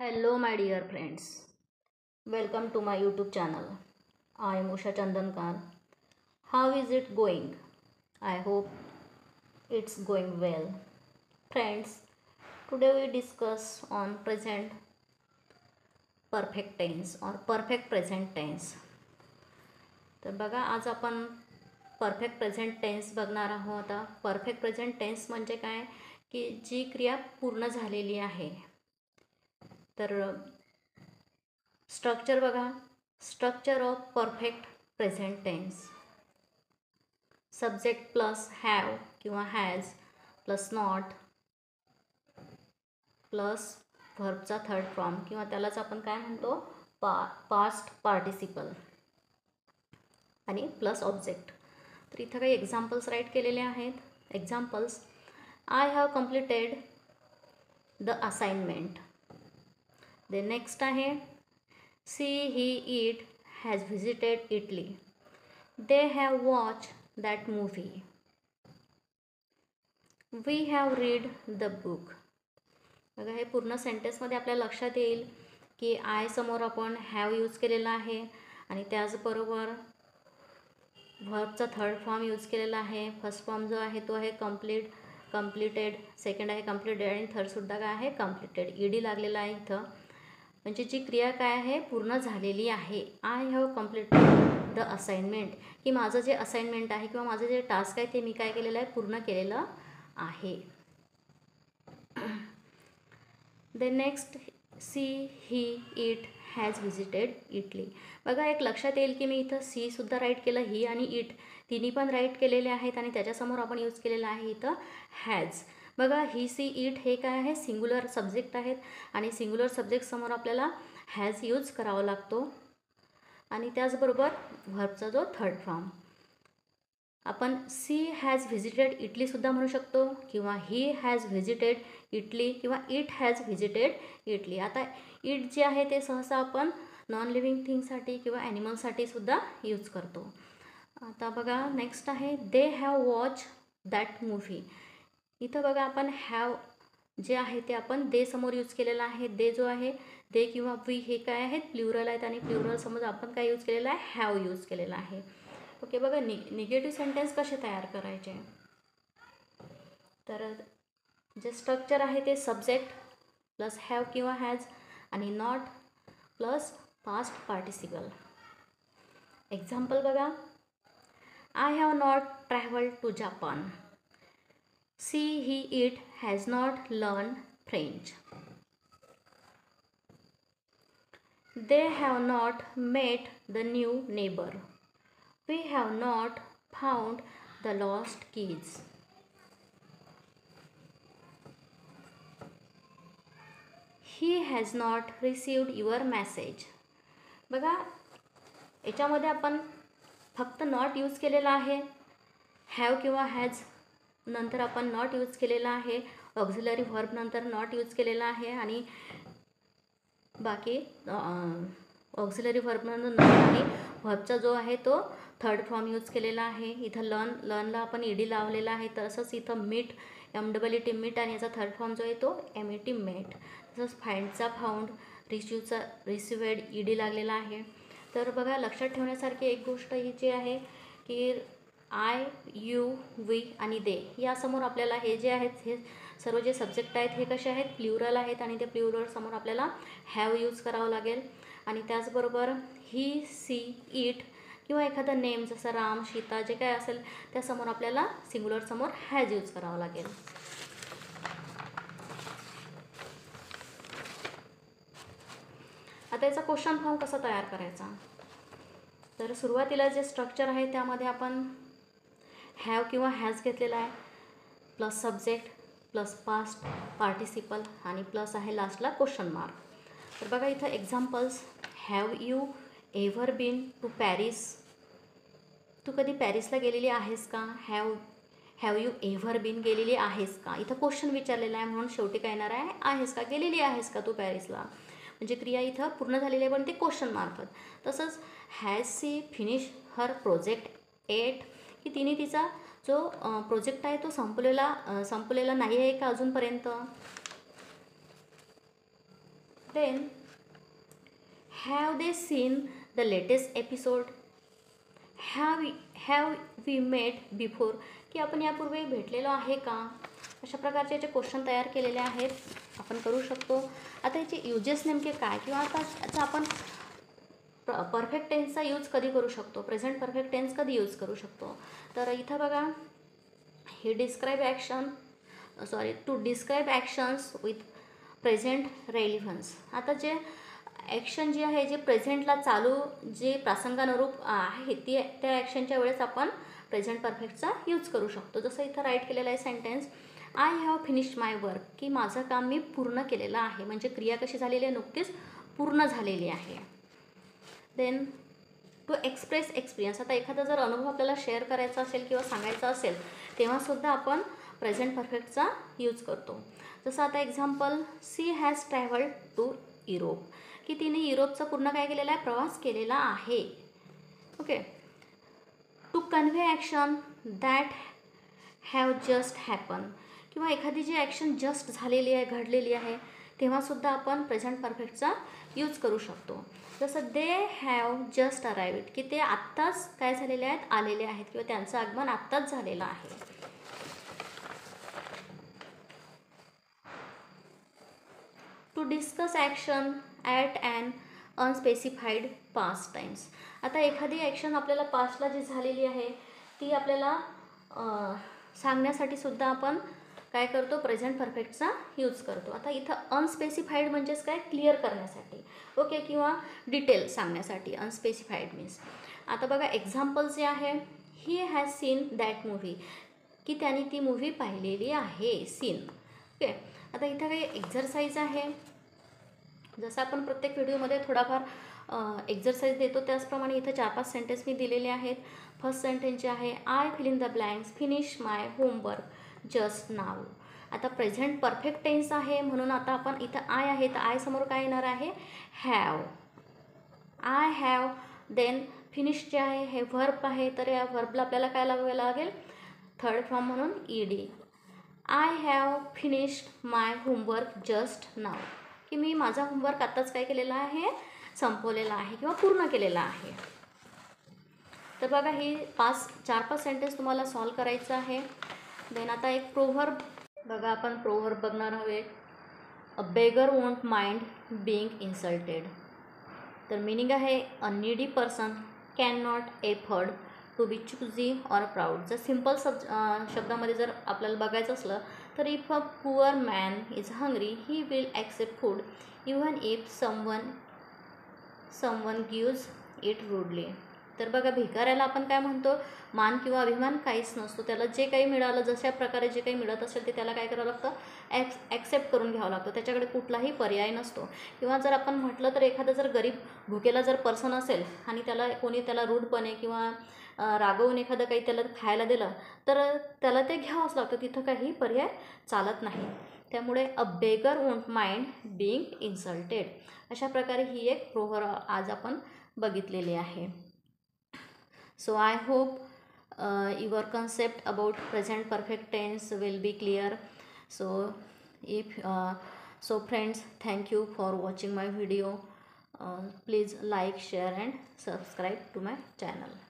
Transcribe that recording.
Hello, my dear friends. Welcome to my YouTube channel. I am Usha Chandankar. How is it going? I hope it's going well. Friends, today we discuss on present perfect tense or perfect present tense. तर बघा आज आपण perfect present tense बघणार आहोत. Perfect present tense म्हणजे काय की जी क्रिया पूर्ण झालेली आहे. तर स्ट्रक्चर बघा, structure of perfect present tense. Subject plus have किंवा हॅज प्लस नॉट प्लस व्हर्बचा थर्ड फॉर्म किंवा त्यालाच आपण काय म्हणतो पास्ट पार्टिसिपल आणि प्लस ऑब्जेक्ट. तर इथं काही एक्झाम्पल्स राईट केलेले आहेत. Examples: I have completed the assignment. The next आहे she he it has visited Italy. They have watch that movie. We have read the book. बघा हे पूर्ण सेंटेन्समध्ये आपल्याला लक्षात येईल की आय समोर आपण हॅव यूज केलेला आहे आणि त्याचबरोबर व्हर्बचा थर्ड फॉर्म यूज केलेला आहे. फर्स्ट फॉर्म जो आहे तो आहे कम्प्लिटेड, सेकंड आहे कम्प्लिटेड आणि थर्डसुद्धा काय आहे कम्प्लिटेड. ईडी लागलेला आहे इथं. म्हणजे जी क्रिया काय आहे पूर्ण झालेली आहे. I have completed the assignment की माझं जे असाइनमेंट आहे किंवा माझं जे टास्क आहे ते मी काय केलेलं आहे पूर्ण केलेलं आहे. The next she he it has visited Italy. बघा एक लक्षात येईल की मी इथं सीसुद्धा राईट केलं, ही आणि इट तिन्ही पण राईट केलेले आहेत आणि त्याच्यासमोर आपण यूज केलेलं आहे इथं हॅज. बघा ही सी इट हे काय आहे सिंग्युलर सब्जेक्ट आहेत आणि सिंग्युलर सब्जेक्टसमोर आपल्याला हॅज यूज करावा लागतो आणि त्याचबरोबर व्हर्बचा जो थर्ड फॉर्म. आपण सी हॅज व्हिजिटेड इटलीसुद्धा म्हणू शकतो किंवा ही हॅज व्हिजिटेड इटली किंवा इट हॅज व्हिजिटेड इटली. आता इट जे आहे ते सहसा आपण नॉन लिव्हिंग थिंगसाठी किंवा ॲनिमलसाठी सुद्धा यूज करतो. आता बघा नेक्स्ट आहे दे हॅव वॉच दॅट मूव्ही. इथं बघा आपण हॅव जे आहे ते आपण दे समोर यूज केलेला आहे. दे जो आहे दे किंवा वी हे काय आहेत प्ल्युरल आहेत आणि प्ल्युरल समोर आपण काय यूज केलेला आहे हॅव यूज केलेला आहे. ओके. बघा निगेटिव्ह सेंटेन्स कसे तयार करायचे. तर जे स्ट्रक्चर आहे ते सब्जेक्ट प्लस हॅव किंवा हॅज आणि not plus past participle. Example बघा, I have not travelled to Japan. She he it has not learn French. They have not met the new neighbour. We have not found the lost keys. He has not received your message. बघा याच्यामध्ये आपण फक्त not use केलेला आहे. Have किंवा has नंतर आपण not use केलेला आहे. ऑक्झिलरी व्हर्ब नंतर नॉट यूज केलेला आहे आणि बाकी ऑक्झिलरी व्हर्ब नंतर नॉट आणि व्हर्बचा जो आहे तो थर्ड फॉर्म यूज केलेला आहे. इथं लर्नला आपण ईडी लावलेला आहे. तसंच इथं मीट MWT मीट आणि याचा थर्ड फॉर्म जो आहे तो MET मेट. तसंच फाइंडचा फाउंड, रिसिव्ड ईडी लागलेला आहे. तर बघा लक्षात ठेवण्यासारखी एक गोष्ट ही जी आहे की आय यू वी आणि दे यासमोर आपल्याला हे जे आहेत हे सर्व जे सब्जेक्ट आहेत हे कसे आहेत प्ल्युरल आहेत आणि ते प्ल्युरल समोर आपल्याला हॅव यूज करावं लागेल आणि त्याचबरोबर ही सी इट किंवा एखादं नेम जसं राम सीता जे काय असेल त्यासमोर आपल्याला सिंग्युलर समोर हॅज यूज करावं लागेल. आता याचा क्वेश्चन फॉर्म कसा तयार करायचा. तर सुरुवातीला जे स्ट्रक्चर आहे त्यामध्ये आपण हॅव किंवा हॅज घेतलेला आहे plus subject plus past participle आणि प्लस आहे लास्टला क्वेश्चन मार्क. तर बघा इथं examples, have you ever been to Paris. तू कधी पॅरिसला गेलेली आहेस का. हॅव यू एव्हर बीन गेलेली आहेस का. इथं क्वेश्चन विचारलेला आहे म्हणून शेवटी काय येणार आहे आहेस का, गेलेली आहेस का तू पॅरिसला. म्हणजे क्रिया इथं पूर्ण झालेली आहे पण ते क्वेश्चन मार्फत. तसंच has she finish her project at की तिने तिचा जो प्रोजेक्ट आहे तो संपलेला नाही आहे का अजूनपर्यंत. Then have they seen the latest episode, have we met before, की आपण यापूर्वी भेटलेलो आहे का. अशा प्रकारचे जे क्वेश्चन तयार केलेले आहेत आपण करू शकतो. आता याचे युजेस नेमके काय, किंवा आता याचा आपण परफेक्ट टेन्सचा यूज कधी करू शकतो, प्रेझेंट परफेक्ट टेन्स कधी यूज करू शकतो. तर इथं बघा, हे describe to describe actions with present relevance. आता जे ॲक्शन जे आहे, जे प्रेझेंटला चालू जे प्रासंगानुरूप आहे त्या ॲक्शनच्या वेळेस आपण प्रेझेंट परफेक्टचा यूज करू शकतो. जसं इथं राईट केलेलं आहे sentence, I have finished my work, की माझं काम मी पूर्ण केलेलं आहे. म्हणजे क्रिया कशी झालेली आहे, नुकतीच पूर्ण झालेली आहे. Then to express experience. आता एखादा जर अनुभव आपल्याला शेअर करायचा असेल किंवा सांगायचा असेल तेव्हासुद्धा आपण प्रेझेंट परफेक्टचा यूज करतो. जसं आता example, she has travelled to Europe, की तिने युरोपचा पूर्ण काय केलेला आहे, प्रवास केलेला आहे. Okay. To convey action that have just happen, किंवा एखादी जी ॲक्शन जस्ट झालेली आहे, घडलेली आहे, तेव्हासुद्धा आपण प्रेझेंट परफेक्टचा यूज करू शकतो. जसं दे हॅव जस्ट अराइव्ड, की ते आत्ताच काय झालेले आहेत, आलेले आहेत, किंवा त्यांचं आगमन आत्ताच झालेलं आहे. To discuss action at an unspecified past times. आता एखादी ॲक्शन आपल्याला पास्टला जी झालेली आहे ती आपल्याला सांगण्यासाठी सुद्धा आपण काय करतो, प्रेझेंट परफेक्टचा यूज करतो. आता इथं अनस्पेसिफाईड म्हणजेच काय, क्लिअर करण्यासाठी, ओके, किंवा डिटेल सांगण्यासाठी अनस्पेसिफाईड मीन्स. आता बघा एक्झाम्पल जे आहे, he has scene that movie, की त्याने ती मूव्ही पाहिलेली आहे, सीन. ओके. आता इथं काही एक्झरसाईज आहे. जसं आपण प्रत्येक व्हिडिओमध्ये थोडाफार एक्झरसाईज देतो त्याचप्रमाणे इथं 4-5 सेंटेन्स मी दिलेले आहेत. फर्स्ट सेंटेन्स जे आहे, I fill in the blanks finish my homework just now. आता प्रेझेंट परफेक्ट टेन्स आहे म्हणून आता आपण इथं आय आहे, तर आय समोर काय येणार आहे, have. I have. Then finish जे आहे हे व्हर्ब आहे, तर या व्हर्बला आपल्याला काय लावायला लागेल, थर्ड फॉर्म म्हणून ED. I have finished my homework just now, की मी माझा होमवर्क आत्ताच काय केलेला आहे, संपवलेला आहे किंवा पूर्ण केलेला आहे. तर बघा ही 4-5 सेंटेन्स तुम्हाला सॉल्व करायचं आहे. देन आता एक प्रोव्हर्ब बघा, आपण प्रोव्हर्ब बघणार आहोत. A beggar won't mind being insulted. तर मिनिंग आहे, a needy person can not afford to be choosy or proud. जर सिम्पल शब्दामध्ये जर आपल्याला बघायचं असलं तर, if a poor man is hungry he will accept food even if someone gives it rudely. तर बघा भिकाऱ्याला आपण काय म्हणतो, मान किंवा अभिमान काहीच नसतो. त्याला जे काही मिळालं, जशा प्रकारे जे काही मिळत असेल ते त्याला काय करावं लागतं, ॲक्सेप्ट करून घ्यावं लागतं. त्याच्याकडे कुठलाही पर्याय नसतो. किंवा जर आपण म्हटलं तर एखादा जर गरीब भुकेला जर पर्सन असेल आणि कोणी त्याला रूढपणे किंवा रागवून एखादं काही त्याला खायला दिलं तर त्याला ते घ्यावंच लागतं. तिथं काही पर्याय चालत नाही. त्यामुळे a beggar won't mind being insulted. अशा प्रकारे ही एक प्रोव्हर्ब आज आपण बघितलेली आहे. So I hope your concept about present perfect tense will be clear. So friends, thank you for watching my video. Please like, share and subscribe to my channel.